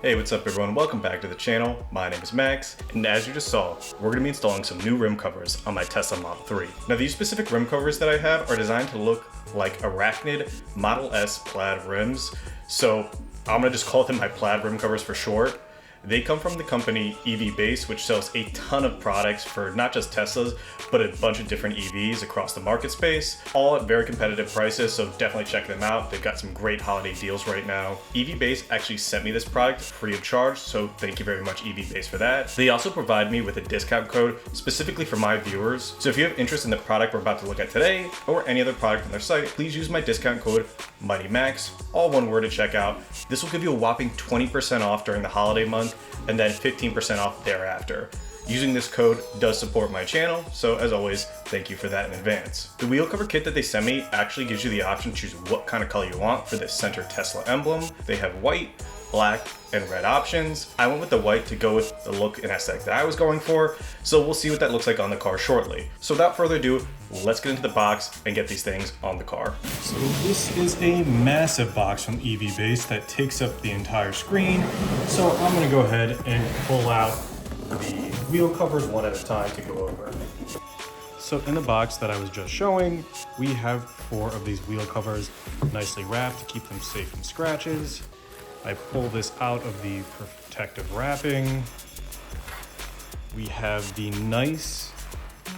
Hey, what's up everyone? Welcome back to the channel. My name is Max, and as you just saw, we're going to be installing some new rim covers on my Tesla Model 3. Now these specific rim covers that I have are designed to look like Arachnid Model S Plaid rims, so I'm going to just call them my Plaid rim covers for short. They come from the company EVBASE, which sells a ton of products for not just Teslas, but a bunch of different EVs across the market space, all at very competitive prices, so definitely check them out. They've got some great holiday deals right now. EVBASE actually sent me this product free of charge, so thank you very much EVBASE for that. They also provide me with a discount code specifically for my viewers, so if you have interest in the product we're about to look at today, or any other product on their site, please use my discount code MIGHTYMAX, all one word, at checkout. This will give you a whopping 20% off during the holiday month, and then 15% off thereafter. Using this code does support my channel, so as always, thank you for that in advance. The wheel cover kit that they sent me actually gives you the option to choose what kind of color you want for this center Tesla emblem. They have white, black, and red options. I went with the white to go with the look and aesthetic that I was going for, so we'll see what that looks like on the car shortly. So without further ado, let's get into the box and get these things on the car. So this is a massive box from EVBASE that takes up the entire screen. So I'm gonna go ahead and pull out the wheel covers one at a time to go over. So in the box that I was just showing, we have 4 of these wheel covers nicely wrapped to keep them safe from scratches. I pull this out of the protective wrapping. We have the nice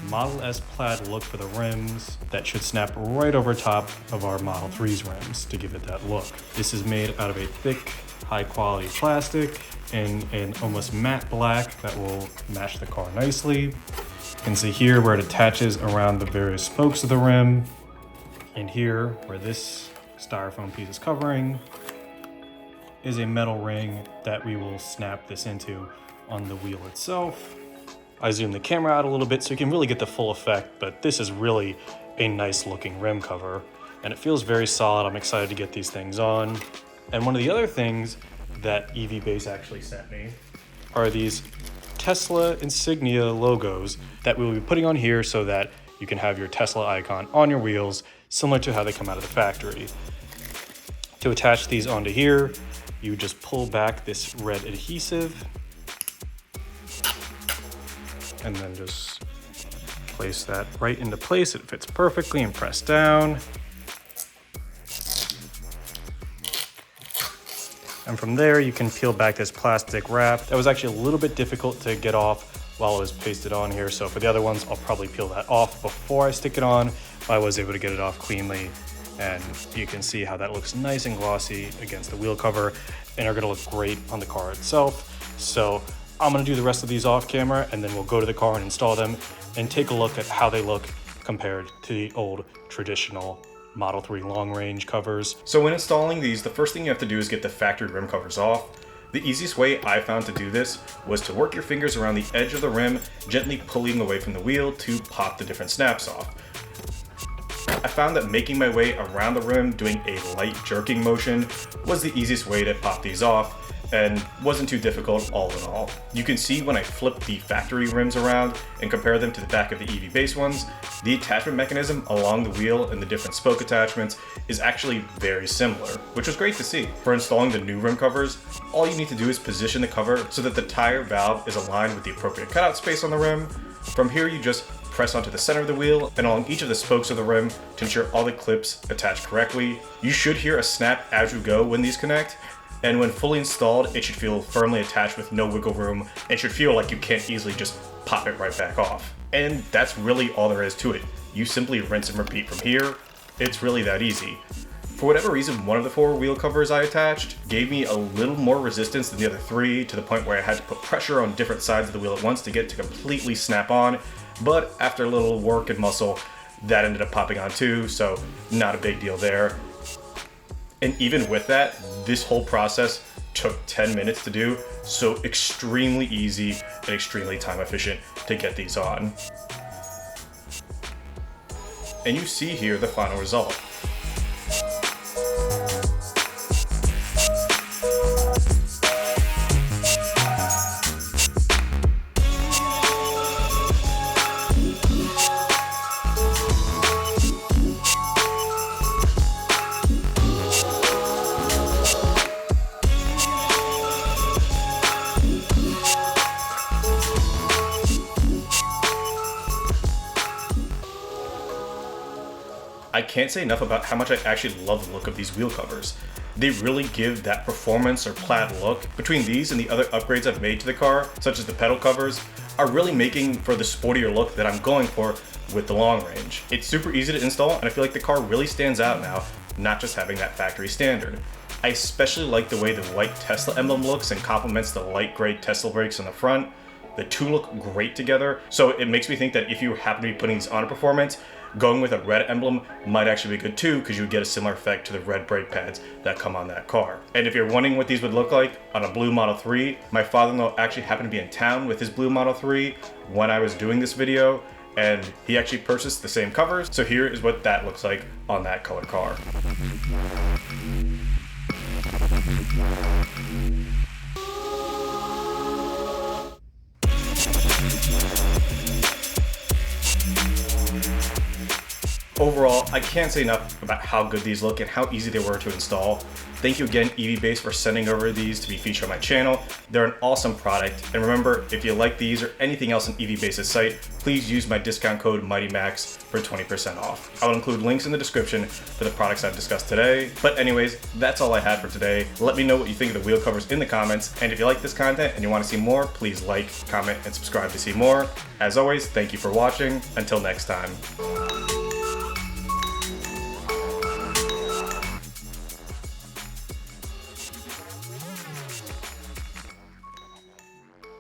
Model S Plaid look for the rims that should snap right over top of our Model 3's rims to give it that look. This is made out of a thick, high quality plastic in an almost matte black that will match the car nicely. You can see here where it attaches around the various spokes of the rim, and here where this styrofoam piece is covering is a metal ring that we will snap this into on the wheel itself. I zoomed the camera out a little bit so you can really get the full effect, but this is really a nice looking rim cover and it feels very solid. I'm excited to get these things on. And one of the other things that EVBASE actually sent me are these Tesla insignia logos that we will be putting on here so that you can have your Tesla icon on your wheels, similar to how they come out of the factory. To attach these onto here, you just pull back this red adhesive and then just place that right into place. It fits perfectly and press down. And from there, you can peel back this plastic wrap. That was actually a little bit difficult to get off while it was pasted on here. So for the other ones, I'll probably peel that off before I stick it on. I was able to get it off cleanly. And you can see how that looks nice and glossy against the wheel cover and are gonna look great on the car itself. So I'm gonna do the rest of these off camera and then we'll go to the car and install them and take a look at how they look compared to the old traditional Model 3 long range covers. So when installing these, the first thing you have to do is get the factory rim covers off. The easiest way I found to do this was to work your fingers around the edge of the rim, gently pulling away from the wheel to pop the different snaps off. I found that making my way around the rim doing a light jerking motion was the easiest way to pop these off and wasn't too difficult all in all. You can see when I flip the factory rims around and compare them to the back of the EVBASE ones, the attachment mechanism along the wheel and the different spoke attachments is actually very similar, which was great to see. For installing the new rim covers, all you need to do is position the cover so that the tire valve is aligned with the appropriate cutout space on the rim. From here, you just press onto the center of the wheel and along each of the spokes of the rim to ensure all the clips attach correctly. You should hear a snap as you go when these connect, and when fully installed, it should feel firmly attached with no wiggle room and should feel like you can't easily just pop it right back off. And that's really all there is to it. You simply rinse and repeat from here. It's really that easy. For whatever reason, one of the 4 wheel covers I attached gave me a little more resistance than the other 3, to the point where I had to put pressure on different sides of the wheel at once to get it to completely snap on. But after a little work and muscle, that ended up popping on too, so not a big deal there. And even with that, this whole process took 10 minutes to do, so extremely easy and extremely time efficient to get these on. And you see here the final result. I can't say enough about how much I actually love the look of these wheel covers. They really give that performance or plaid look. Between these and the other upgrades I've made to the car, such as the pedal covers, are really making for the sportier look that I'm going for with the long range. It's super easy to install, and I feel like the car really stands out now, not just having that factory standard. I especially like the way the white Tesla emblem looks and complements the light gray Tesla brakes on the front. The two look great together, so it makes me think that if you happen to be putting these on a performance, going with a red emblem might actually be good too, because you would get a similar effect to the red brake pads that come on that car. And if you're wondering what these would look like on a blue Model 3, my father-in-law actually happened to be in town with his blue Model 3 when I was doing this video, and he actually purchased the same covers. So here is what that looks like on that color car. Overall, I can't say enough about how good these look and how easy they were to install. Thank you again, EVBASE, for sending over these to be featured on my channel. They're an awesome product, and remember, if you like these or anything else on EVBASE's site, please use my discount code MIGHTYMAX for 20% off. I will include links in the description for the products I've discussed today. But anyways, that's all I had for today. Let me know what you think of the wheel covers in the comments, and if you like this content and you want to see more, please like, comment, and subscribe to see more. As always, thank you for watching. Until next time.